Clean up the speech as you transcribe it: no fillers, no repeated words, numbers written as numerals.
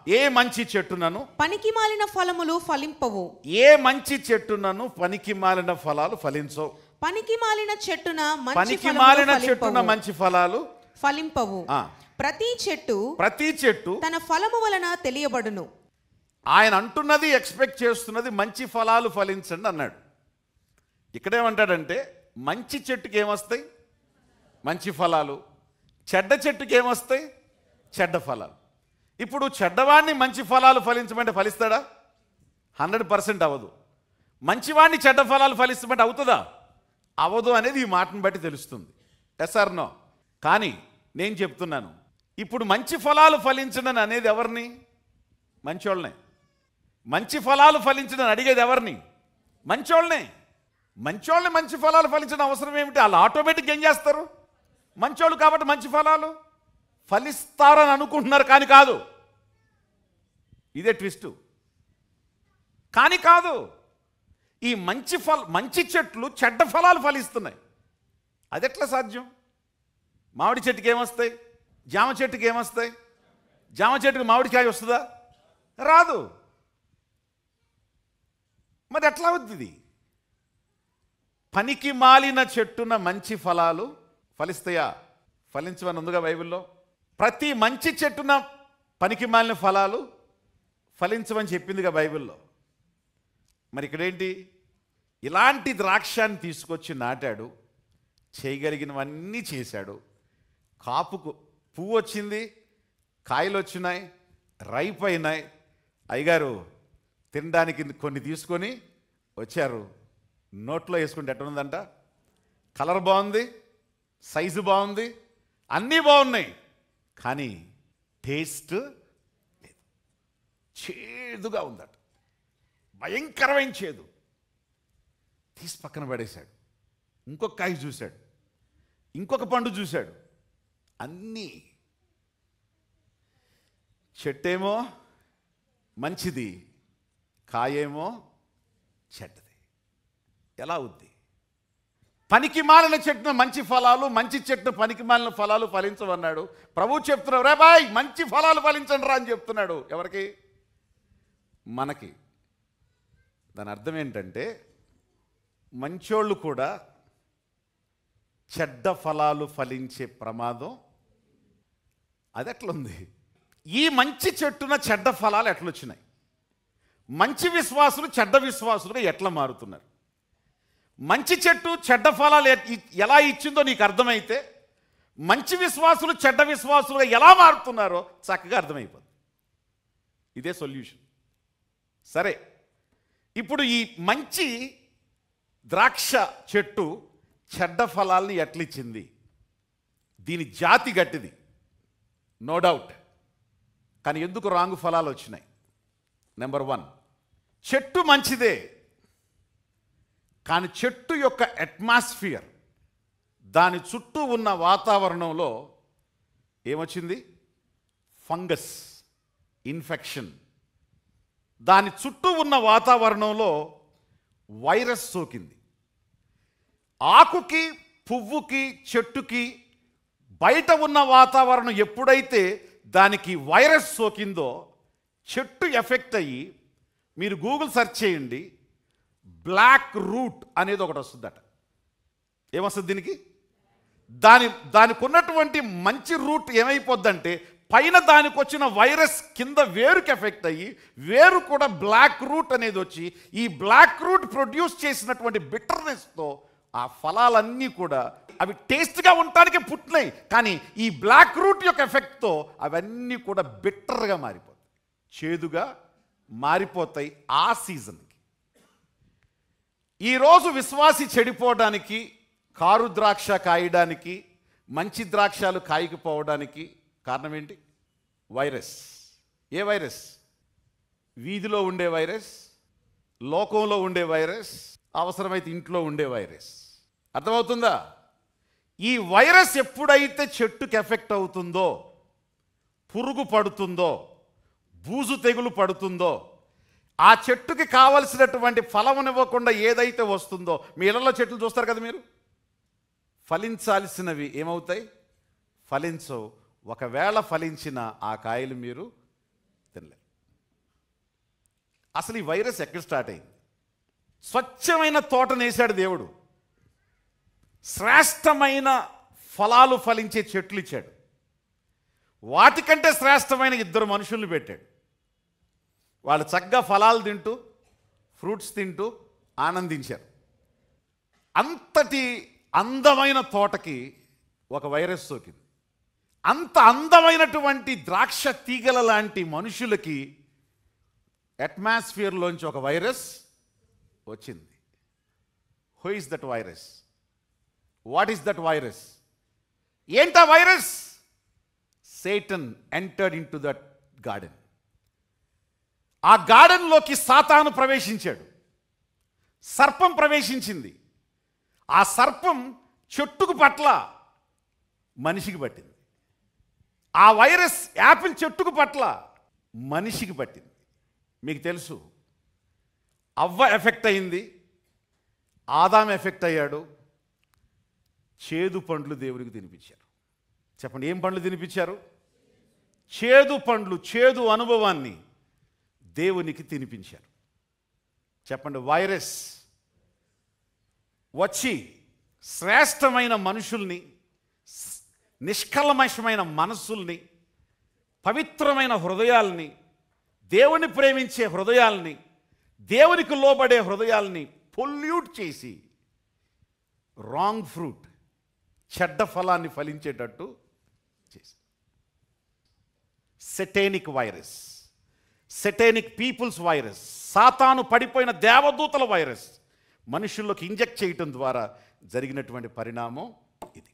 ఏ మంచి చెట్టునను పనికిమాలిన ఫలములు ఫలింపవు. ఏ మంచి చెట్టునను పనికిమాలిన ఫలాలు ఫలించవు. పనికిమాలిన చెట్టున పనికిమాలిన చెట్టున మంచి ఫలాలు ఫలింపవు. ప్రతి చెట్టు తన ఫలము వలన తెలియబడును. ఆయన అంటున్నది, ఎక్స్పెక్ట్ చేస్తున్నది మంచి ఫలాలు ఫలించండి అన్నాడు. ఇక్కడేమంటాడంటే మంచి చెట్టుకి ఏమొస్తాయి? మంచి ఫలాలు. చెడ్డ చెట్టుకి ఏమొస్తాయి? చెడ్డ ఫలాలు. ఇప్పుడు చెడ్డవాడిని మంచి ఫలాలు ఫలించమంటే ఫలిస్తాడా? 100% అవ్వదు. మంచివాడిని చెడ్డ ఫలాలు ఫలిస్తామంటే అవుతుందా? అవ్వదు అనేది ఈ మాటను బట్టి తెలుస్తుంది. Yes or no? కానీ నేను చెప్తున్నాను, ఇప్పుడు మంచి ఫలాలు ఫలించడం అనేది ఎవరిని? మంచోళ్ళనే. మంచి ఫలాలు ఫలించడం అడిగేది ఎవరిని? మంచోళ్ళనే. మంచోళ్ళని మంచి ఫలాలు ఫలించడం అవసరం ఏమిటి? వాళ్ళు ఆటోమేటిక్గా ఏం చేస్తారు? మంచోళ్ళు కాబట్టి మంచి ఫలాలు ఫలిస్తారని అనుకుంటున్నారు, కానీ కాదు. ఇదే ట్విస్ట్. కానీ కాదు. ఈ మంచి చెట్లు చెడ్డ ఫలాలు ఫలిస్తున్నాయి. అది ఎట్లా సాధ్యం? మామిడి చెట్టుకి ఏమొస్తాయి? జామ చెట్టుకి ఏమొస్తాయి? జామ చెట్టుకి మామిడికాయ వస్తుందా? రాదు. మరి ఎట్లా అవుతుంది? పనికి మాలిన చెట్టున మంచి ఫలాలు ఫలిస్తాయా? ఫలించమని ఉందిగా బైబిల్లో. ప్రతి మంచి చెట్టున పనికి మాలిన ఫలాలు ఫలించమని చెప్పిందిగా బైబిల్లో. మరి ఇక్కడేంటి? ఇలాంటి ద్రాక్షాన్ని తీసుకొచ్చి నాటాడు, చేయగలిగినవన్నీ చేశాడు. కాపుకు పువ్వు వచ్చింది, కాయలు వచ్చినాయి, రైప్ అయినాయి. అయ్యగారు తినడానికి కొన్ని తీసుకొని వచ్చారు. నోట్లో వేసుకుంటే ఎట్లుందంట? కలర్ బాగుంది, సైజు బాగుంది, అన్నీ బాగున్నాయి, కానీ టేస్ట్ లేదు. చేదుగా ఉందట, భయంకరమైన చేదు. తీసి పక్కన పడేశాడు. ఇంకొక కాయ చూశాడు, ఇంకొక పండు చూశాడు. అన్నీ చెట్టేమో మంచిది, కాయేమో చెడ్డది. ఎలా అవుద్ది? పనికి మాలిన చెట్టున మంచి ఫలాలు, మంచి చెట్టున పనికి మాలిన ఫలాలు ఫలించవన్నాడు. ప్రభు చెప్తున్నారు, రే బాయ్ మంచి ఫలాలు ఫలించండి రా అని చెప్తున్నాడు. ఎవరికి? మనకి. దాని అర్థం ఏంటంటే మంచోళ్ళు కూడా చెడ్డ ఫలాలు ఫలించే ప్రమాదం అది ఎట్లుంది? ఈ మంచి చెట్టున చెడ్డ ఫలాలు ఎట్లొచ్చినాయి? మంచి విశ్వాసులు చెడ్డ విశ్వాసులుగా ఎట్లా మారుతున్నారు? మంచి చెట్టు చెడ్డ ఫలాలు ఎలా ఇచ్చిందో నీకు అర్థమైతే మంచి విశ్వాసులు చెడ్డ విశ్వాసులుగా ఎలా మారుతున్నారో చక్కగా అర్థమైపోతుంది. ఇదే సొల్యూషన్. సరే, ఇప్పుడు ఈ మంచి ద్రాక్ష చెట్టు చెడ్డ ఫలాల్ని ఎట్లిచ్చింది? దీని జాతి గట్టిది, నో డౌట్. కానీ ఎందుకు రాంగు ఫలాలు వచ్చినాయి? నెంబర్ 1, చెట్టు మంచిదే, కానీ చెట్టు యొక్క అట్మాస్ఫియర్, దాని చుట్టూ ఉన్న వాతావరణంలో ఏమొచ్చింది? Fungus infection. దాని చుట్టూ ఉన్న వాతావరణంలో వైరస్ సోకింది. ఆకుకి, పువ్వుకి, చెట్టుకి బయట ఉన్న వాతావరణం ఎప్పుడైతే దానికి వైరస్ సోకిందో చెట్టు ఎఫెక్ట్ అయ్యి, మీరు గూగుల్ సెర్చ్ చేయండి, బ్లాక్ రూట్ అనేది ఒకటి వస్తుందట. ఏమొస్తుంది దీనికి? దానికి ఉన్నటువంటి మంచి రూట్ ఏమైపోద్దంటే పైన దానికి వచ్చిన వైరస్ కింద వేరుకి ఎఫెక్ట్ అయ్యి వేరు కూడా బ్లాక్ రూట్ అనేది వచ్చి ఈ బ్లాక్ రూట్ ప్రొడ్యూస్ చేసినటువంటి బిట్టర్నెస్తో ఆ ఫలాలన్నీ కూడా అవి టేస్ట్గా ఉండటానికి పుట్టినాయి, కానీ ఈ బ్లాక్ రూట్ యొక్క ఎఫెక్ట్తో అవన్నీ కూడా బిట్టర్గా మారిపోతాయి, చేదుగా మారిపోతాయి ఆ సీజన్కి. ఈరోజు విశ్వాసి చెడిపోవడానికి, కారు ద్రాక్ష కాయడానికి, మంచి ద్రాక్షాలు కాయకపోవడానికి కారణం ఏంటి? వైరస్. ఏ వైరస్? వీధిలో ఉండే వైరస్, లోకంలో ఉండే వైరస్, అవసరమైతే ఇంట్లో ఉండే వైరస్. అర్థమవుతుందా? ఈ వైరస్ ఎప్పుడైతే చెట్టుకి ఎఫెక్ట్ అవుతుందో, పురుగు పడుతుందో, బూజు తెగులు పడుతుందో, ఆ చెట్టుకి కావలసినటువంటి ఫలమునివ్వకుండా ఏదైతే వస్తుందో, మీ ఇళ్లలో చెట్లు చూస్తారు కదా మీరు, ఫలించాల్సినవి ఏమవుతాయి? ఫలించవు. ఒకవేళ ఫలించిన ఆ కాయలు మీరు తినలేరు. అసలు ఈ వైరస్ ఎక్కడ స్టార్ట్ అయింది? స్వచ్ఛమైన తోటనేసాడు దేవుడు, శ్రేష్టమైన ఫలాలు ఫలించే చెట్లు ఇచ్చాడు, వాటికంటే శ్రేష్టమైన 2 మనుషుల్ని పెట్టాడు. వాళ్ళు చక్కగా ఫలాలు తింటూ ఫ్రూట్స్ తింటూ ఆనందించారు. అంతటి అందమైన తోటకి ఒక వైరస్ సోకింది. అంత అందమైనటువంటి ద్రాక్ష తీగల లాంటి మనుషులకి అట్మాస్ఫియర్లోంచి ఒక వైరస్ వచ్చింది. Who is that virus? What is that virus? ఏంటా virus? Satan entered in to that garden. ఆ గార్డెన్లోకి సాతాను ప్రవేశించాడు, సర్పం ప్రవేశించింది. ఆ సర్పం చెట్టుకు పట్ల మనిషికి పట్టింది. ఆ వైరస్ యాపిల్ చెట్టుకు పట్ల మనిషికి పట్టింది. మీకు తెలుసు, అవ్వ ఎఫెక్ట్ అయింది, ఆదాం ఎఫెక్ట్ అయ్యాడు. చేదు పండ్లు దేవునికి తినిపించారు. చెప్పండి, ఏం పండ్లు తినిపించారు? చేదు పండ్లు, చేదు అనుభవాన్ని దేవునికి తినిపించారు. చెప్పండి, వైరస్ వచ్చి శ్రేష్టమైన మనుషుల్ని, నిష్కల్మషమైన మనస్సుల్ని, పవిత్రమైన హృదయాల్ని, దేవుని ప్రేమించే హృదయాల్ని, దేవునికి లోబడే హృదయాల్ని పొల్యూట్ చేసి రాంగ్ ఫ్రూట్, చెడ్డ ఫలాన్ని ఫలించేటట్టు చేసి, సెటేనిక్ వైరస్, సెటేనిక్ పీపుల్స్ వైరస్, సాతాను పడిపోయిన దేవదూతల వైరస్ మనుషుల్లోకి ఇంజెక్ట్ చేయటం ద్వారా జరిగినటువంటి పరిణామం ఇది.